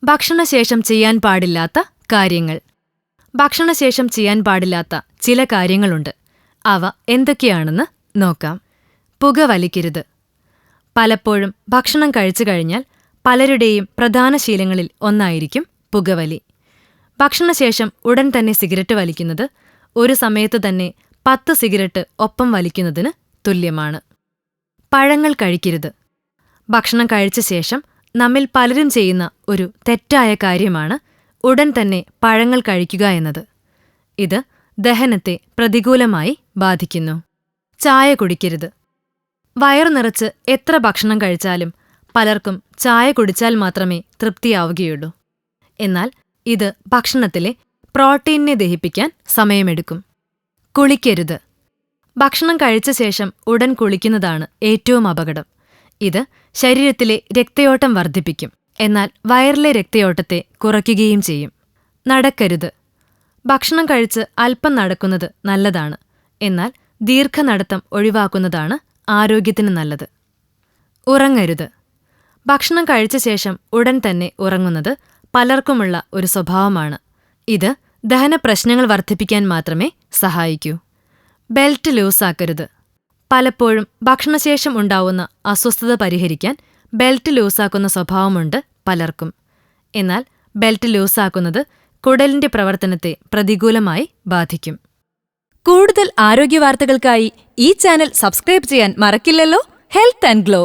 ഭക്ഷണശേഷം ചെയ്യാൻ പാടില്ലാത്ത കാര്യങ്ങൾ. ഭക്ഷണശേഷം ചെയ്യാൻ പാടില്ലാത്ത ചില കാര്യങ്ങളുണ്ട്. അവ എന്തൊക്കെയാണെന്ന് നോക്കാം. പുകവലിക്കരുത്. പലപ്പോഴും ഭക്ഷണം കഴിച്ചു കഴിഞ്ഞാൽ പലരുടെയും പ്രധാന ശീലങ്ങളിൽ ഒന്നായിരിക്കും പുകവലി. ഭക്ഷണശേഷം ഉടൻ തന്നെ സിഗരറ്റ് വലിക്കുന്നത് ഒരു സമയത്തു തന്നെ 10 സിഗരറ്റ് ഒപ്പം വലിക്കുന്നതിന് തുല്യമാണ്. പഴങ്ങൾ കഴിക്കരുത്. ഭക്ഷണം കഴിച്ച ശേഷം നമ്മിൽ പലരും ചെയ്യുന്ന ഒരു തെറ്റായ കാര്യമാണ് ഉടൻ തന്നെ പഴങ്ങൾ കഴിക്കുക എന്നത്. ഇത് ദഹനത്തെ പ്രതികൂലമായി ബാധിക്കുന്നു. ചായ കുടിക്കരുത്. വയറു നിറച്ച് എത്ര ഭക്ഷണം കഴിച്ചാലും പലർക്കും ചായ കുടിച്ചാൽ മാത്രമേ തൃപ്തിയാവുകയുള്ളൂ. എന്നാൽ ഇത് ഭക്ഷണത്തിലെ പ്രോട്ടീനിനെ ദഹിപ്പിക്കാൻ സമയമെടുക്കും. കുളിക്കരുത്. ഭക്ഷണം കഴിച്ച ശേഷം ഉടൻ കുളിക്കുന്നതാണ് ഏറ്റവും അപകടം. ഇത് ശരീരത്തിലെ രക്തയോട്ടം വർദ്ധിപ്പിക്കും, എന്നാൽ വയറിലെ രക്തയോട്ടത്തെ കുറയ്ക്കുകയും ചെയ്യും. നടക്കരുത്. ഭക്ഷണം കഴിച്ച് അല്പം നടക്കുന്നത് നല്ലതാണ്, എന്നാൽ ദീർഘനടത്തം ഒഴിവാക്കുന്നതാണ് ആരോഗ്യത്തിന് നല്ലത്. ഉറങ്ങരുത്. ഭക്ഷണം കഴിച്ച ശേഷം ഉടൻ തന്നെ ഉറങ്ങുന്നത് പലർക്കുമുള്ള ഒരു സ്വഭാവമാണ്. ഇത് ദഹന പ്രശ്നങ്ങൾ വർദ്ധിപ്പിക്കാൻ മാത്രമേ സഹായിക്കൂ. ബെൽറ്റ് ലൂസാക്കരുത്. പലപ്പോഴും ഭക്ഷണശേഷം ഉണ്ടാവുന്ന അസ്വസ്ഥത പരിഹരിക്കാൻ ബെൽറ്റ് ലൂസാക്കുന്ന സ്വഭാവമുണ്ട് പലർക്കും. എന്നാൽ ബെൽറ്റ് ലൂസാക്കുന്നത് കുടലിന്റെ പ്രവർത്തനത്തെ പ്രതികൂലമായി ബാധിക്കും. കൂടുതൽ ആരോഗ്യവാർത്തകൾക്കായി ഈ ചാനൽ സബ്സ്ക്രൈബ് ചെയ്യാൻ മറക്കില്ലല്ലോ. Health and glow.